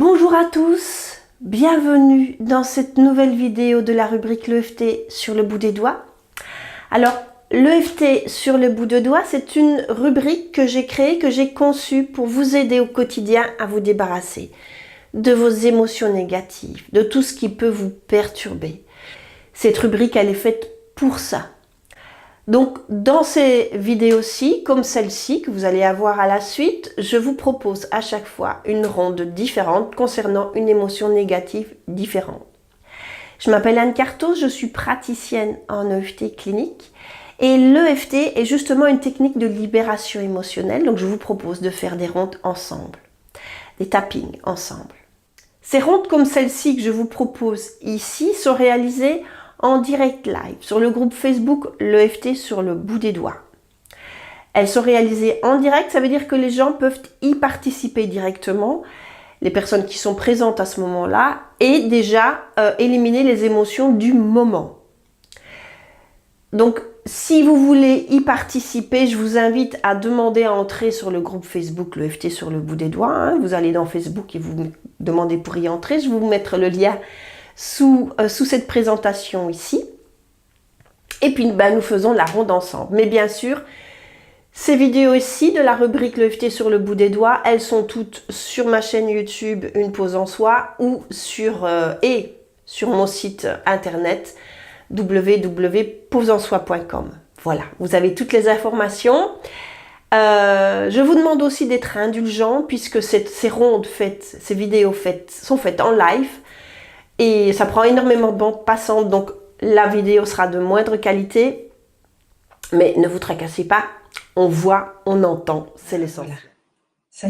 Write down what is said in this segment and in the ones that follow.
Bonjour à tous, bienvenue dans cette nouvelle vidéo de la rubrique l'EFT sur le bout des doigts. Alors, l'EFT sur le bout de doigt, c'est une rubrique que j'ai créée, que j'ai conçue pour vous aider au quotidien à vous débarrasser de vos émotions négatives, de tout ce qui peut vous perturber. Cette rubrique, elle est faite pour ça. Donc, dans ces vidéos-ci, comme celle-ci que vous allez avoir à la suite, je vous propose à chaque fois une ronde différente concernant une émotion négative différente. Je m'appelle Anne Cartos, je suis praticienne en EFT clinique et l'EFT est justement une technique de libération émotionnelle, donc je vous propose de faire des rondes ensemble, des tappings ensemble. Ces rondes comme celle-ci que je vous propose ici sont réalisées en direct live sur le groupe Facebook l'EFT sur le bout des doigts. Elles sont réalisées en direct, ça veut dire que les gens peuvent y participer directement, les personnes qui sont présentes à ce moment-là, et déjà éliminer les émotions du moment. Donc, si vous voulez y participer, je vous invite à demander à entrer sur le groupe Facebook l'EFT sur le bout des doigts. Vous allez dans Facebook et vous demandez pour y entrer. Je vais vous mettre le lien sous cette présentation ici. Et puis, nous faisons la ronde ensemble. Mais bien sûr, ces vidéos ici de la rubrique l'EFT sur le bout des doigts, elles sont toutes sur ma chaîne YouTube Une pause en soi ou sur mon site internet www.poseensoi.com. Voilà, vous avez toutes les informations. Je vous demande aussi d'être indulgent puisque ces rondes ces vidéos sont faites en live et ça prend énormément de bande passante, donc la vidéo sera de moindre qualité, mais ne vous tracassez pas, on voit, on entend, c'est l'essentiel. Voilà. Ça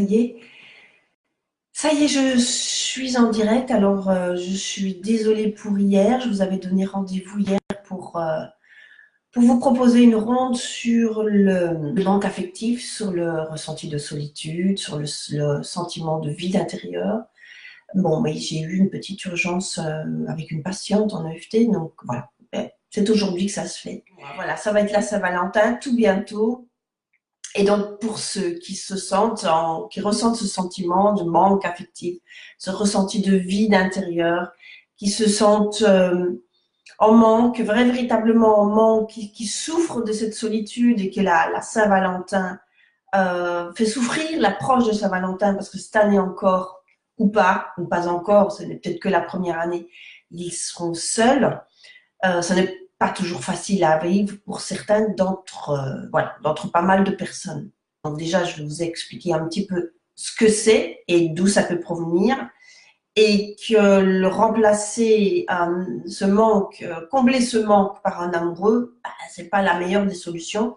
y est, je suis en direct. Alors, je suis désolée pour hier. Je vous avais donné rendez-vous hier pour vous proposer une ronde sur le manque affectif, sur le ressenti de solitude, sur le sentiment de vide intérieur. Bon, mais j'ai eu une petite urgence avec une patiente en EFT, donc voilà. C'est aujourd'hui que ça se fait. Voilà, ça va être la Saint-Valentin tout bientôt. Et donc, pour ceux qui qui ressentent ce sentiment de manque affectif, ce ressenti de vide intérieur, qui se sentent en manque, véritablement en manque, qui souffrent de cette solitude et que la Saint-Valentin fait souffrir l'approche de Saint-Valentin, parce que cette année encore, ou pas encore, ce n'est peut-être que la première année, ils seront seuls. Ce n'est pas toujours facile à vivre pour certains d'entre pas mal de personnes. Donc déjà, je vais vous expliquer un petit peu ce que c'est et d'où ça peut provenir, et que le remplacer ce manque, combler ce manque par un amoureux, c'est pas la meilleure des solutions,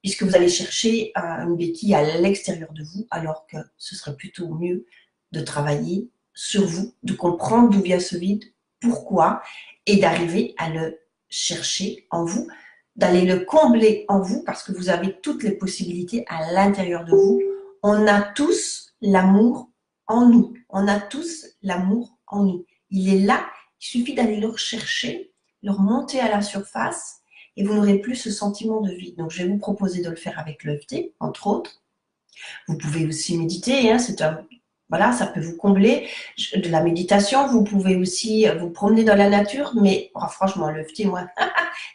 puisque vous allez chercher une béquille à l'extérieur de vous, alors que ce serait plutôt mieux de travailler sur vous, de comprendre d'où vient ce vide, pourquoi, et d'arriver à le chercher en vous, d'aller le combler en vous, parce que vous avez toutes les possibilités à l'intérieur de vous. On a tous l'amour en nous. On a tous l'amour en nous. Il est là, il suffit d'aller le rechercher, le remonter à la surface, et vous n'aurez plus ce sentiment de vide. Donc, je vais vous proposer de le faire avec l'EFT, entre autres. Vous pouvez aussi méditer, hein, voilà, ça peut vous combler. De la méditation, vous pouvez aussi vous promener dans la nature, mais franchement, l'EFT, moi,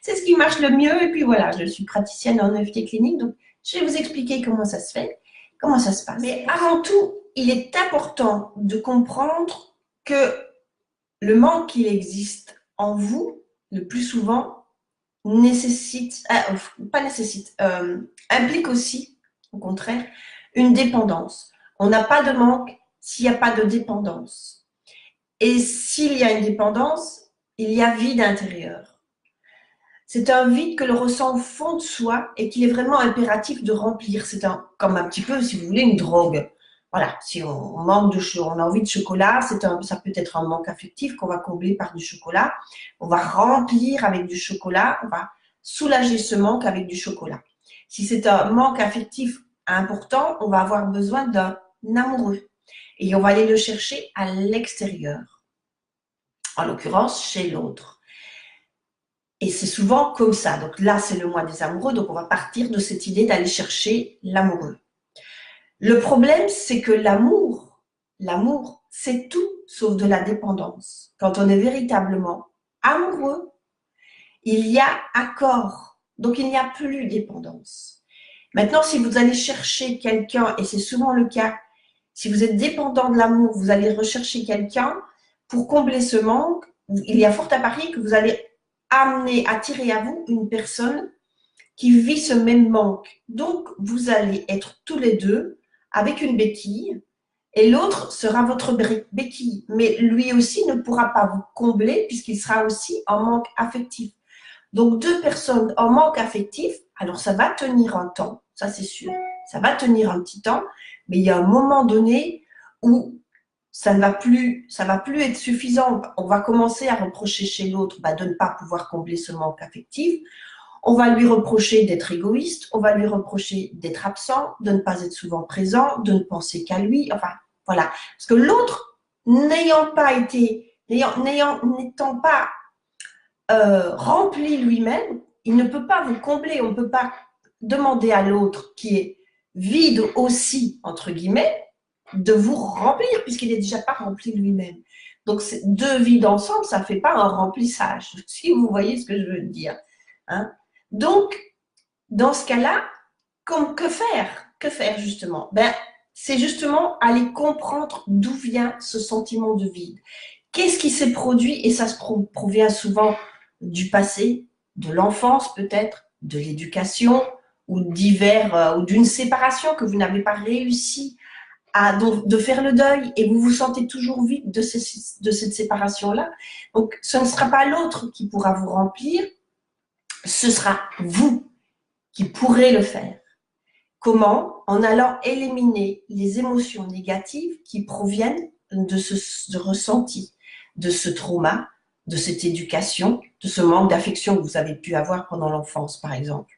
c'est ce qui marche le mieux. Et puis voilà, je suis praticienne en EFT clinique, donc je vais vous expliquer comment ça se fait, comment ça se passe. Mais avant tout, il est important de comprendre que le manque qui existe en vous, le plus souvent, implique aussi, au contraire, une dépendance. On n'a pas de manque s'il n'y a pas de dépendance. Et s'il y a une dépendance, il y a vide intérieur. C'est un vide que l'on ressent au fond de soi et qu'il est vraiment impératif de remplir. C'est comme un petit peu, si vous voulez, une drogue. Voilà, si on manque on a envie de chocolat, ça peut être un manque affectif qu'on va combler par du chocolat. On va remplir avec du chocolat, on va soulager ce manque avec du chocolat. Si c'est un manque affectif important, on va avoir besoin d'un amoureux et on va aller le chercher à l'extérieur, en l'occurrence chez l'autre. Et c'est souvent comme ça. Donc là, c'est le mois des amoureux, donc on va partir de cette idée d'aller chercher l'amoureux. Le problème, c'est que l'amour, c'est tout sauf de la dépendance. Quand on est véritablement amoureux, il y a accord, donc il n'y a plus dépendance. Maintenant, si vous allez chercher quelqu'un, et c'est souvent le cas, si vous êtes dépendant de l'amour, vous allez rechercher quelqu'un pour combler ce manque, il y a fort à parier que vous allez attirer à vous une personne qui vit ce même manque. Donc, vous allez être tous les deux avec une béquille et l'autre sera votre béquille. Mais lui aussi ne pourra pas vous combler puisqu'il sera aussi en manque affectif. Donc, deux personnes en manque affectif, alors ça va tenir un temps, ça c'est sûr, ça va tenir un petit temps, mais il y a un moment donné où ça va plus être suffisant. On va commencer à reprocher chez l'autre de ne pas pouvoir combler ce manque affectif. On va lui reprocher d'être égoïste, on va lui reprocher d'être absent, de ne pas être souvent présent, de ne penser qu'à lui. Enfin, voilà. Parce que l'autre, n'étant pas rempli lui-même, il ne peut pas vous combler. On ne peut pas demander à l'autre qui est vide aussi, entre guillemets, de vous remplir puisqu'il n'est déjà pas rempli lui-même. Donc, deux vides ensemble, ça ne fait pas un remplissage, si vous voyez ce que je veux dire. Hein? Donc, dans ce cas-là, que faire? Que faire justement? C'est justement aller comprendre d'où vient ce sentiment de vide. Qu'est-ce qui s'est produit? Et ça se provient souvent du passé, de l'enfance peut-être, de l'éducation ou ou d'une séparation que vous n'avez pas réussi de faire le deuil et vous vous sentez toujours vide de cette séparation-là. Donc, ce ne sera pas l'autre qui pourra vous remplir, ce sera vous qui pourrez le faire. Comment? En allant éliminer les émotions négatives qui proviennent de ce ressenti, de ce trauma, de cette éducation, de ce manque d'affection que vous avez pu avoir pendant l'enfance, par exemple.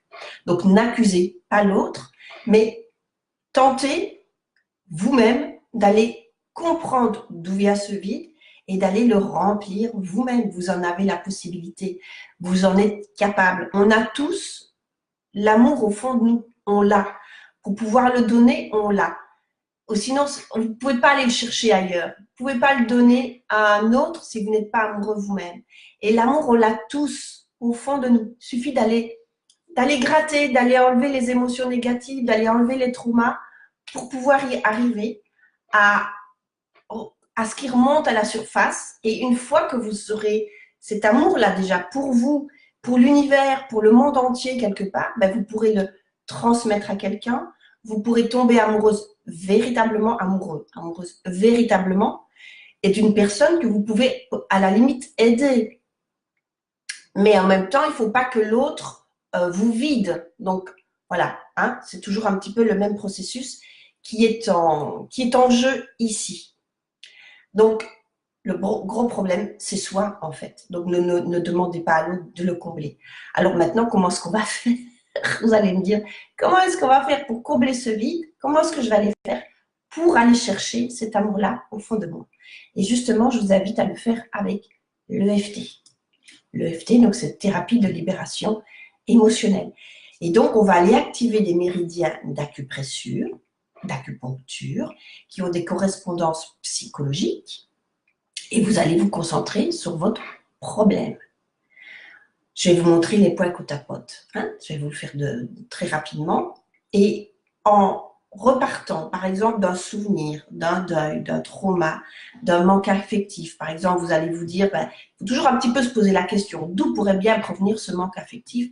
Donc, n'accusez pas l'autre, mais tentez vous-même d'aller comprendre d'où vient ce vide et d'aller le remplir vous-même. Vous en avez la possibilité, vous en êtes capable. On a tous l'amour au fond de nous, on l'a. Pour pouvoir le donner, on l'a. Ou sinon, vous ne pouvez pas aller le chercher ailleurs. Vous ne pouvez pas le donner à un autre si vous n'êtes pas amoureux vous-même. Et l'amour, on l'a tous au fond de nous. Il suffit d'aller gratter, d'aller enlever les émotions négatives, d'aller enlever les traumas pour pouvoir y arriver à ce qui remonte à la surface. Et une fois que vous aurez cet amour-là déjà pour vous, pour l'univers, pour le monde entier quelque part, vous pourrez le transmettre à quelqu'un. Vous pourrez tomber amoureuse véritablement, et d'une personne que vous pouvez à la limite aider. Mais en même temps, il ne faut pas que l'autre vous vide. Donc voilà, hein, c'est toujours un petit peu le même processus qui est en jeu ici. Donc, le gros problème, c'est soi, en fait. Donc, ne demandez pas à l'autre de le combler. Alors maintenant, comment est-ce qu'on va faire? Vous allez me dire, comment est-ce qu'on va faire pour combler ce vide? Comment est-ce que je vais aller faire pour aller chercher cet amour-là au fond de moi? Et justement, je vous invite à le faire avec l'EFT. L'EFT, donc, c'est thérapie de libération émotionnelle. Et donc, on va aller activer des méridiens d'acupressure, d'acupuncture, qui ont des correspondances psychologiques, et vous allez vous concentrer sur votre problème. Je vais vous montrer les points côte à côte. Hein? Je vais vous le faire très rapidement. Et en repartant, par exemple, d'un souvenir, d'un deuil, d'un trauma, d'un manque affectif, par exemple, vous allez vous dire, il faut toujours un petit peu se poser la question, d'où pourrait bien provenir ce manque affectif?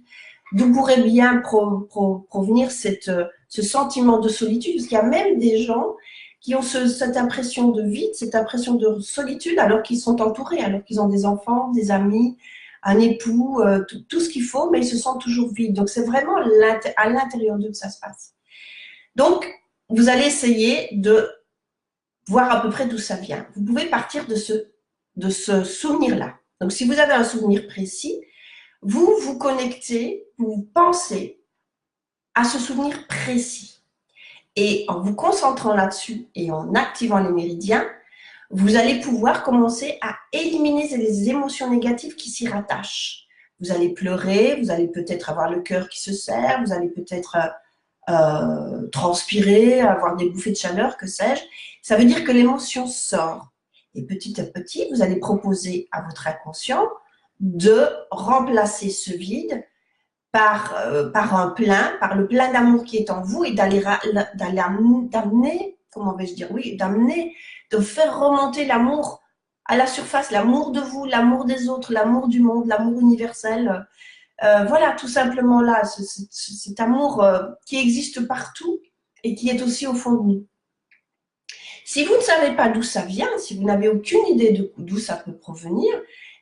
D'où pourrait bien provenir ce sentiment de solitude? Parce qu'il y a même des gens qui ont cette impression de vide, cette impression de solitude, alors qu'ils sont entourés, alors qu'ils ont des enfants, des amis, un époux, tout ce qu'il faut, mais ils se sentent toujours vides. Donc, c'est vraiment à l'intérieur d'eux que ça se passe. Donc, vous allez essayer de voir à peu près d'où ça vient. Vous pouvez partir de ce souvenir-là. Donc, si vous avez un souvenir précis, vous vous connectez, vous pensez à ce souvenir précis. Et en vous concentrant là-dessus et en activant les méridiens, vous allez pouvoir commencer à éliminer les émotions négatives qui s'y rattachent. Vous allez pleurer, vous allez peut-être avoir le cœur qui se serre, vous allez peut-être transpirer, avoir des bouffées de chaleur, que sais-je. Ça veut dire que l'émotion sort. Et petit à petit, vous allez proposer à votre inconscient de remplacer ce vide par un plein, par le plein d'amour qui est en vous et d'amener, comment vais-je dire, oui, d'amener, de faire remonter l'amour à la surface, l'amour de vous, l'amour des autres, l'amour du monde, l'amour universel. Voilà, tout simplement là, cet amour qui existe partout et qui est aussi au fond de nous. Si vous ne savez pas d'où ça vient, si vous n'avez aucune idée d'où ça peut provenir,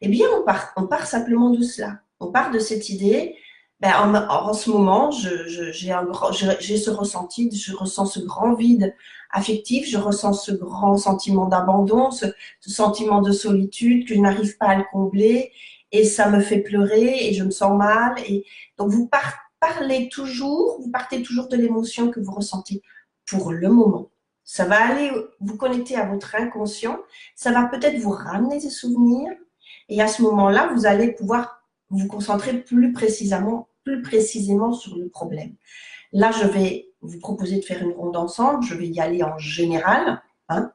eh bien, on part simplement de cela. On part de cette idée, ben, en ce moment, j'ai ce ressenti, je ressens ce grand vide affectif, je ressens ce grand sentiment d'abandon, ce sentiment de solitude que je n'arrive pas à le combler et ça me fait pleurer et je me sens mal. Et donc, vous partez toujours de l'émotion que vous ressentez pour le moment. Ça va aller vous connecter à votre inconscient, ça va peut-être vous ramener des souvenirs et à ce moment-là, vous allez pouvoir vous concentrer plus précisément sur le problème. Là, je vais vous proposer de faire une ronde ensemble, je vais y aller en général. Hein.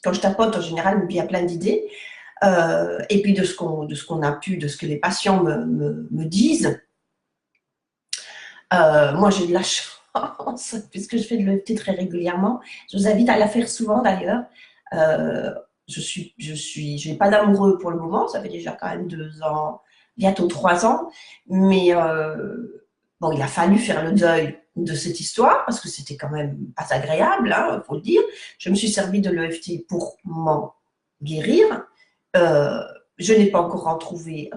Quand je tapote, en général, il y a plein d'idées. Et puis de ce que les patients me disent. Moi, j'ai de la chance, puisque je fais de l'EFT très régulièrement. Je vous invite à la faire souvent d'ailleurs. Je n'ai pas d'amoureux pour le moment, ça fait déjà quand même 2 ans, bientôt 3 ans. Mais bon, il a fallu faire le deuil de cette histoire, parce que c'était quand même pas agréable, hein, faut le dire. Je me suis servi de l'EFT pour m'en guérir. Je n'ai pas encore retrouvé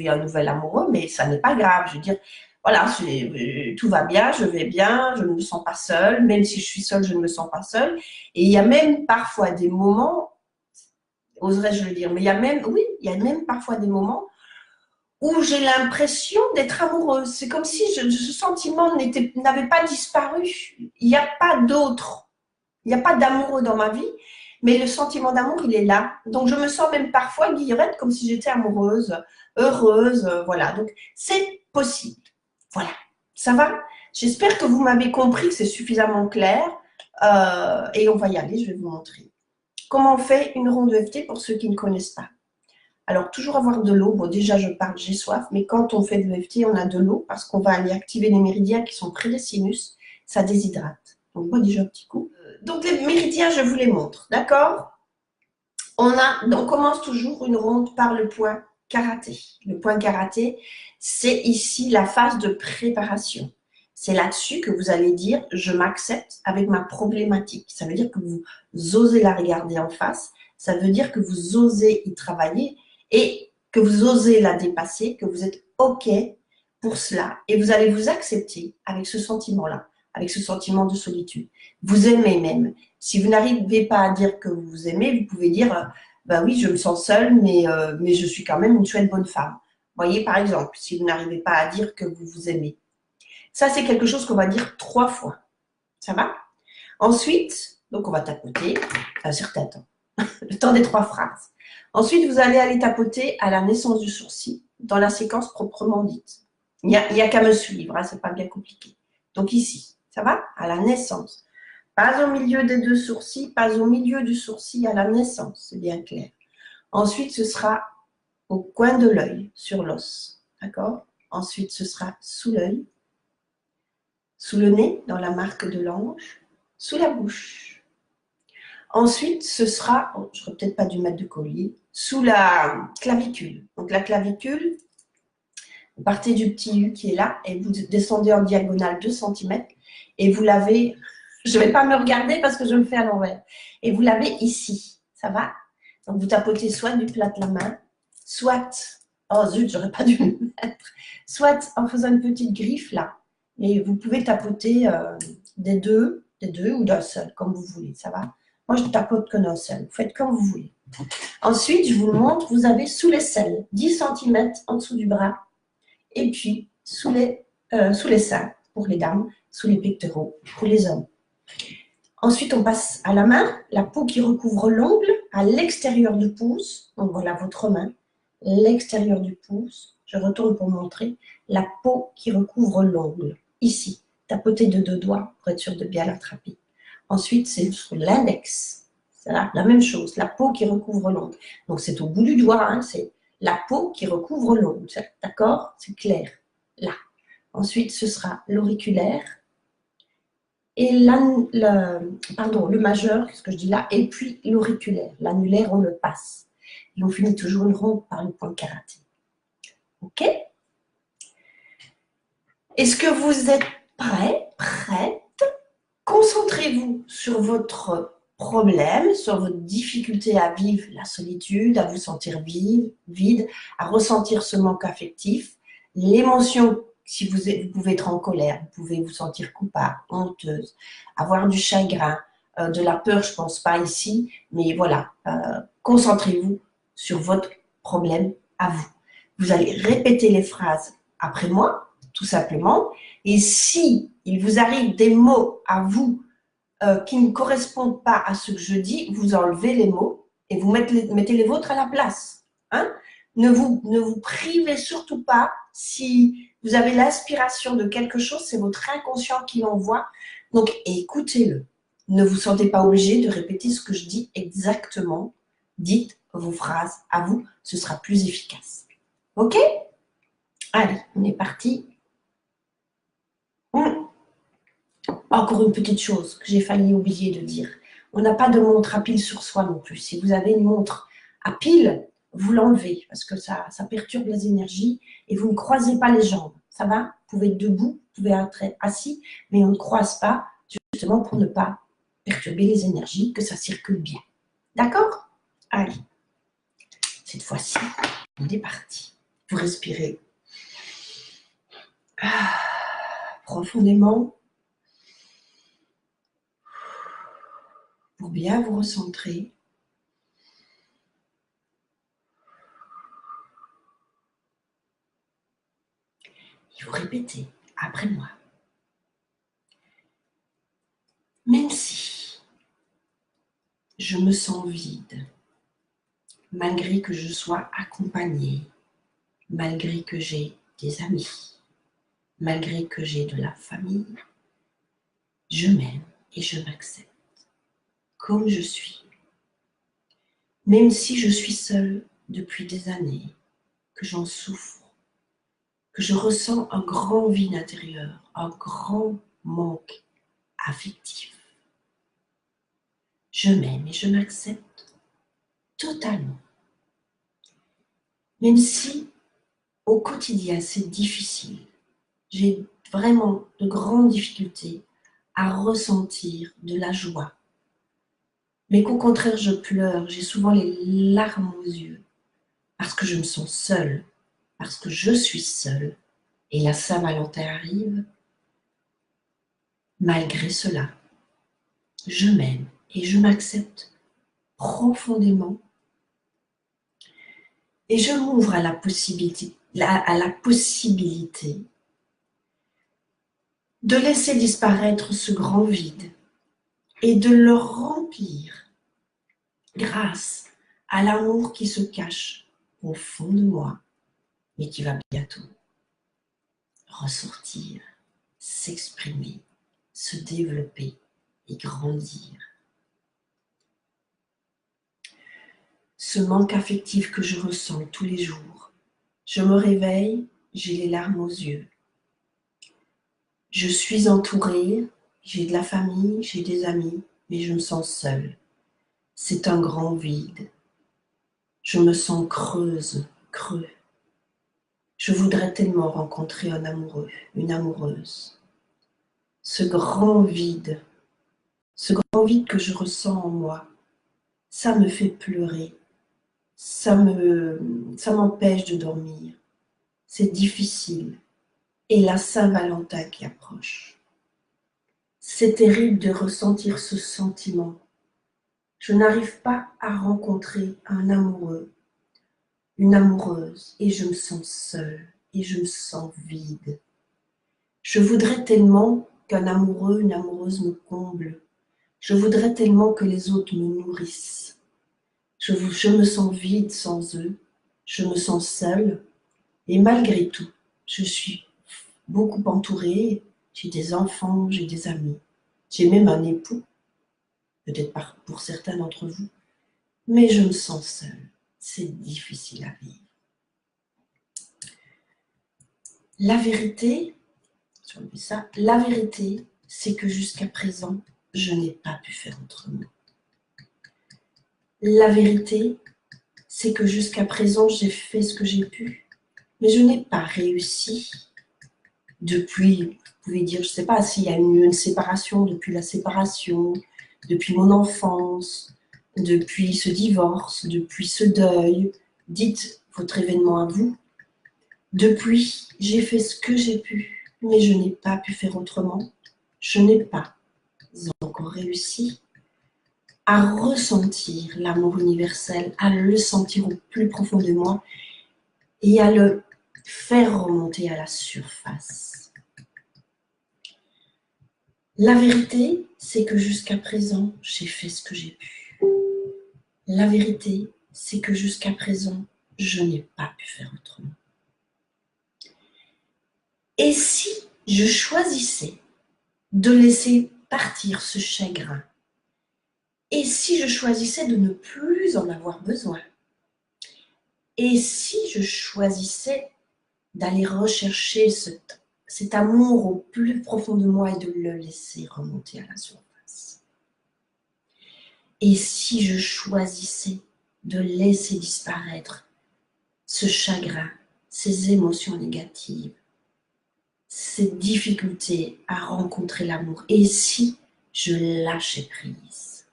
un nouvel amoureux, mais ça n'est pas grave. Je veux dire, voilà, tout va bien, je vais bien, je ne me sens pas seule. Même si je suis seule, je ne me sens pas seule. Et il y a même parfois des moments, oserais-je le dire, mais il y a même parfois des moments où j'ai l'impression d'être amoureuse. C'est comme si ce sentiment n'avait pas disparu. Il n'y a pas d'autre. Il n'y a pas d'amoureux dans ma vie, mais le sentiment d'amour, il est là. Donc, je me sens même parfois, Guillerette, comme si j'étais amoureuse, heureuse, voilà. Donc, c'est possible. Voilà. Ça va? J'espère que vous m'avez compris, que c'est suffisamment clair. Et on va y aller, je vais vous montrer. Comment on fait une ronde EFT pour ceux qui ne connaissent pas? Alors, toujours avoir de l'eau. Bon, déjà, je parle, j'ai soif, mais quand on fait de l'EFT, on a de l'eau parce qu'on va aller activer les méridiens qui sont près des sinus. Ça déshydrate. Donc, bois déjà un petit coup. Donc, les méridiens, je vous les montre. D'accord? On commence toujours une ronde par le point karaté. Le point karaté, c'est ici la phase de préparation. C'est là-dessus que vous allez dire « je m'accepte avec ma problématique ». Ça veut dire que vous osez la regarder en face. Ça veut dire que vous osez y travailler et que vous osez la dépasser, que vous êtes OK pour cela. Et vous allez vous accepter avec ce sentiment-là, avec ce sentiment de solitude. Vous aimez même. Si vous n'arrivez pas à dire que vous aimez, vous pouvez dire ben oui, je me sens seule, mais je suis quand même une chouette bonne femme. Voyez, par exemple, si vous n'arrivez pas à dire que vous vous aimez. Ça, c'est quelque chose qu'on va dire 3 fois. Ça va? Ensuite, donc on va tapoter un certain temps. Le temps des 3 phrases. Ensuite, vous allez aller tapoter à la naissance du sourcil, dans la séquence proprement dite. Il n'y a qu'à me suivre, hein, c'est pas bien compliqué. Donc ici, ça va? À la naissance. Pas au milieu des 2 sourcils, pas au milieu du sourcil à la naissance, c'est bien clair. Ensuite, ce sera au coin de l'œil, sur l'os, d'accord? Ensuite, ce sera sous l'œil, sous le nez, dans la marque de l'ange, sous la bouche. Ensuite, ce sera, je n'aurais peut-être pas dû mettre de collier, sous la clavicule. Donc la clavicule, vous partez du petit U qui est là et vous descendez en diagonale 2 cm et vous l'avez, je ne vais pas me regarder parce que je me fais à l'envers, et vous l'avez ici, ça va? Donc vous tapotez soit du plat de la main, soit, oh zut, j'aurais pas dû le mettre, soit en faisant une petite griffe là, et vous pouvez tapoter des deux ou d'un seul, comme vous voulez, ça va? Moi, je tapote que d'un seul, vous faites comme vous voulez. Ensuite, je vous le montre, vous avez sous l'aisselle, 10 cm en dessous du bras, et puis sous les seins pour les dames, sous les pectoraux pour les hommes. Ensuite, on passe à la main, la peau qui recouvre l'ongle à l'extérieur du pouce. Donc voilà votre main, l'extérieur du pouce. Je retourne pour montrer la peau qui recouvre l'ongle. Ici, tapotez de 2 doigts pour être sûr de bien l'attraper. Ensuite, c'est sur l'index. C'est la même chose, la peau qui recouvre l'ongle. Donc c'est au bout du doigt, hein, c'est la peau qui recouvre l'ongle. D'accord? C'est clair. Là. Ensuite, ce sera l'auriculaire et le majeur, qu'est-ce que je dis là, et puis l'auriculaire. L'annulaire, on le passe. Et on finit toujours une ronde par le point karaté. OK? Est-ce que vous êtes prêts, prête? Concentrez-vous sur votre problème, sur votre difficulté à vivre la solitude, à vous sentir vide, à ressentir ce manque affectif, l'émotion. Si vous pouvez être en colère, vous pouvez vous sentir coupable, honteuse, avoir du chagrin, de la peur, je ne pense pas ici, mais voilà, concentrez-vous sur votre problème à vous. Vous allez répéter les phrases après moi, tout simplement, et si il vous arrive des mots à vous qui ne correspondent pas à ce que je dis, vous enlevez les mots et vous mettez les vôtres à la place. Hein? Ne vous privez surtout pas. Si vous avez l'inspiration de quelque chose, c'est votre inconscient qui l'envoie. Donc, écoutez-le. Ne vous sentez pas obligé de répéter ce que je dis exactement. Dites vos phrases à vous, ce sera plus efficace. OK? Allez, on est parti. Encore une petite chose que j'ai failli oublier de dire. On n'a pas de montre à pile sur soi non plus. Si vous avez une montre à pile, vous l'enlevez parce que ça perturbe les énergies et vous ne croisez pas les jambes. Ça va? Vous pouvez être debout, vous pouvez être assis, mais on ne croise pas justement pour ne pas perturber les énergies, que ça circule bien. D'accord? Allez. Cette fois-ci, on est parti. Vous respirez profondément. Pour bien vous recentrer. Et vous répétez après moi. Même si je me sens vide, malgré que je sois accompagnée, malgré que j'ai des amis, malgré que j'ai de la famille, je m'aime et je m'accepte comme je suis. Même si je suis seule depuis des années, que j'en souffre, que je ressens un grand vide intérieur, un grand manque affectif. Je m'aime et je m'accepte totalement. Même si au quotidien c'est difficile, j'ai vraiment de grandes difficultés à ressentir de la joie. Mais qu'au contraire je pleure, j'ai souvent les larmes aux yeux parce que je me sens seule, parce que je suis seule. Et la Saint-Valentin arrive. Malgré cela, je m'aime et je m'accepte profondément et je m'ouvre à la possibilité de laisser disparaître ce grand vide et de le remplir grâce à l'amour qui se cache au fond de moi, mais qui va bientôt ressortir, s'exprimer, se développer et grandir. Ce manque affectif que je ressens tous les jours, je me réveille, j'ai les larmes aux yeux. Je suis entourée, j'ai de la famille, j'ai des amis, mais je me sens seule. C'est un grand vide. Je me sens creuse, creux. Je voudrais tellement rencontrer un amoureux, une amoureuse. Ce grand vide que je ressens en moi, ça me fait pleurer. Ça m'empêche de dormir. C'est difficile. Et la Saint-Valentin qui approche. C'est terrible de ressentir ce sentiment. Je n'arrive pas à rencontrer un amoureux, une amoureuse, et je me sens seule, et je me sens vide. Je voudrais tellement qu'un amoureux, une amoureuse me comble. Je voudrais tellement que les autres me nourrissent. Je me sens vide sans eux, je me sens seule, et malgré tout, je suis beaucoup entourée, j'ai des enfants, j'ai des amis, j'ai même un époux, peut-être pas pour certains d'entre vous, mais je me sens seule. C'est difficile à vivre. La vérité, je vais enlever ça, la vérité, c'est que jusqu'à présent, je n'ai pas pu faire autrement. La vérité, c'est que jusqu'à présent, j'ai fait ce que j'ai pu, mais je n'ai pas réussi. Depuis, vous pouvez dire, je ne sais pas s'il y a eu une séparation, depuis la séparation, depuis mon enfance, depuis ce divorce, depuis ce deuil, dites votre événement à vous. Depuis, j'ai fait ce que j'ai pu, mais je n'ai pas pu faire autrement. Je n'ai pas encore réussi à ressentir l'amour universel, à le sentir au plus profond de moi et à le faire remonter à la surface. La vérité, c'est que jusqu'à présent, j'ai fait ce que j'ai pu. La vérité, c'est que jusqu'à présent, je n'ai pas pu faire autrement. Et si je choisissais de laisser partir ce chagrin, et si je choisissais de ne plus en avoir besoin, et si je choisissais d'aller rechercher cet amour au plus profond de moi et de le laisser remonter à la surface, et si je choisissais de laisser disparaître ce chagrin, ces émotions négatives, cette difficulté à rencontrer l'amour, et si je lâchais prise,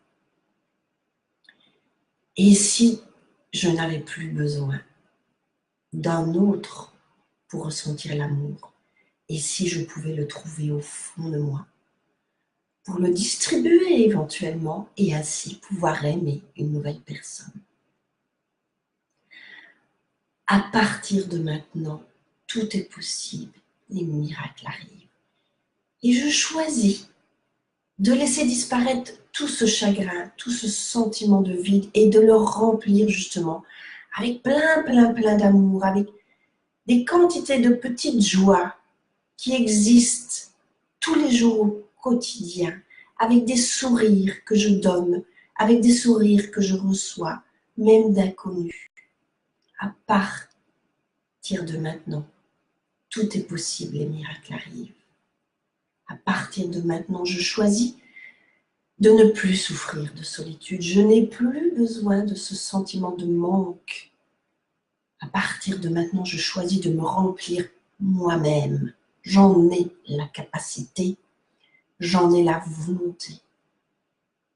et si je n'avais plus besoin d'un autre pour ressentir l'amour, et si je pouvais le trouver au fond de moi, pour le distribuer éventuellement, et ainsi pouvoir aimer une nouvelle personne. À partir de maintenant, tout est possible, les miracles arrivent. Et je choisis de laisser disparaître tout ce chagrin, tout ce sentiment de vide et de le remplir justement avec plein d'amour, avec des quantités de petites joies qui existent tous les jours au quotidien, avec des sourires que je donne, avec des sourires que je reçois, même d'inconnus. À partir de maintenant, tout est possible, les miracles arrivent. À partir de maintenant, je choisis de ne plus souffrir de solitude. Je n'ai plus besoin de ce sentiment de manque. À partir de maintenant, je choisis de me remplir moi-même. J'en ai la capacité, j'en ai la volonté.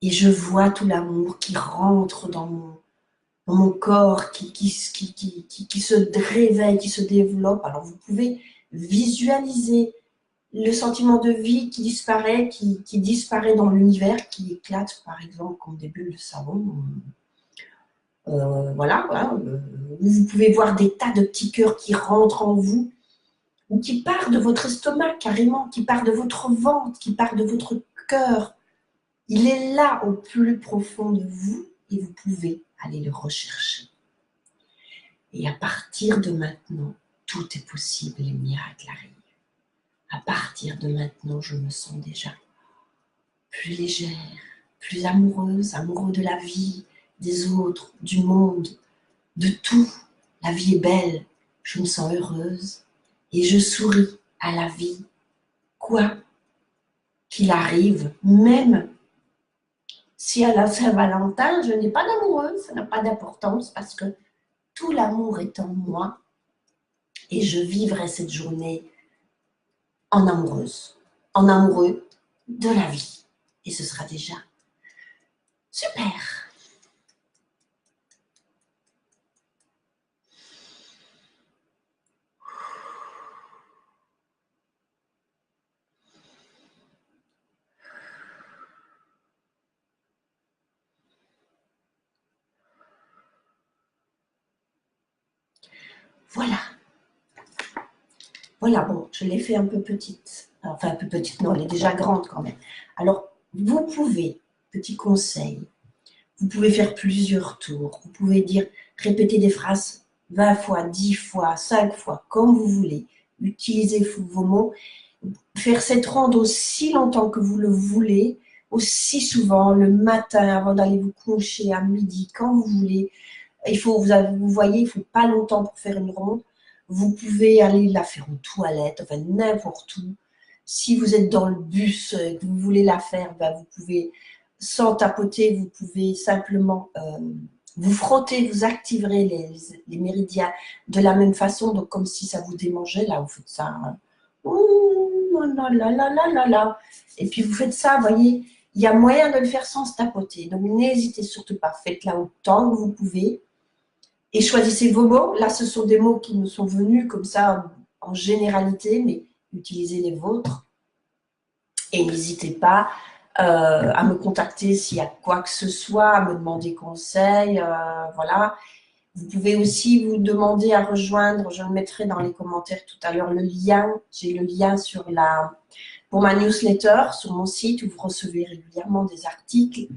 Et je vois tout l'amour qui rentre dans mon corps, qui se réveille, qui se développe. Alors vous pouvez visualiser le sentiment de vie qui disparaît, qui disparaît dans l'univers, qui éclate par exemple comme des bulles de savon. Voilà. Vous pouvez voir des tas de petits cœurs qui rentrent en vous, ou qui partent de votre estomac carrément, qui partent de votre ventre, qui partent de votre cœur. Il est là au plus profond de vous et vous pouvez aller le rechercher. Et à partir de maintenant, tout est possible, les miracles arrivent. À partir de maintenant, je me sens déjà plus légère, plus amoureuse, amoureux de la vie, des autres, du monde, de tout. La vie est belle, je me sens heureuse et je souris à la vie. Quoi qu'il arrive, même si à la Saint-Valentin, je n'ai pas d'amoureuse, ça n'a pas d'importance parce que tout l'amour est en moi et je vivrai cette journée en amoureuse, en amoureux de la vie. Et ce sera déjà super. Voilà. Voilà, bon, je l'ai fait un peu petite. Enfin, un peu petite, non, elle est déjà grande quand même. Alors, vous pouvez, petit conseil, vous pouvez faire plusieurs tours. Vous pouvez dire, répéter des phrases 20 fois, 10 fois, 5 fois, comme vous voulez. Utilisez vos mots. Faire cette ronde aussi longtemps que vous le voulez. aussi souvent, le matin, avant d'aller vous coucher, à midi, quand vous voulez. Vous voyez, il ne faut pas longtemps pour faire une ronde. Vous pouvez aller la faire aux toilettes, enfin n'importe où. Si vous êtes dans le bus et que vous voulez la faire, ben, vous pouvez, sans tapoter, vous pouvez simplement vous frotter, vous activerez les méridiens de la même façon, donc comme si ça vous démangeait, là vous faites ça. Hein. Ouh là là là là là là. Et puis vous faites ça, vous voyez, il y a moyen de le faire sans se tapoter. Donc n'hésitez surtout pas, faites-la autant que vous pouvez. Et choisissez vos mots. Là, ce sont des mots qui nous sont venus comme ça en généralité, mais utilisez les vôtres. Et n'hésitez pas à me contacter s'il y a quoi que ce soit, à me demander conseil. Voilà. Vous pouvez aussi vous demander à rejoindre, je le mettrai dans les commentaires tout à l'heure, le lien. J'ai le lien pour ma newsletter sur mon site où vous recevez régulièrement des articles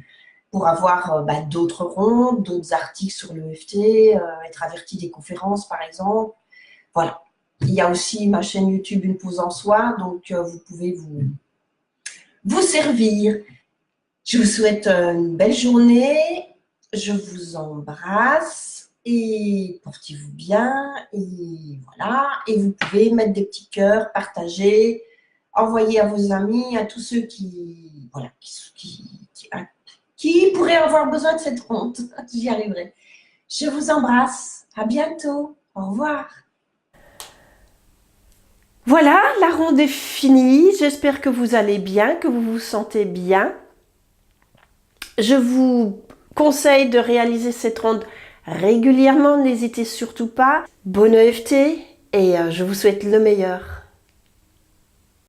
pour avoir d'autres rondes, d'autres articles sur l'EFT, être averti des conférences par exemple. Voilà. Il y a aussi ma chaîne YouTube Une pause en soi, donc vous pouvez vous servir. Je vous souhaite une belle journée. Je vous embrasse et portez-vous bien. Et voilà. Et vous pouvez mettre des petits cœurs, partager, envoyer à vos amis, à tous ceux qui pourraient avoir besoin de cette ronde. J'y arriverai. Je vous embrasse. À bientôt. Au revoir. Voilà, la ronde est finie. J'espère que vous allez bien, que vous vous sentez bien. Je vous conseille de réaliser cette ronde régulièrement. N'hésitez surtout pas. Bon EFT et je vous souhaite le meilleur.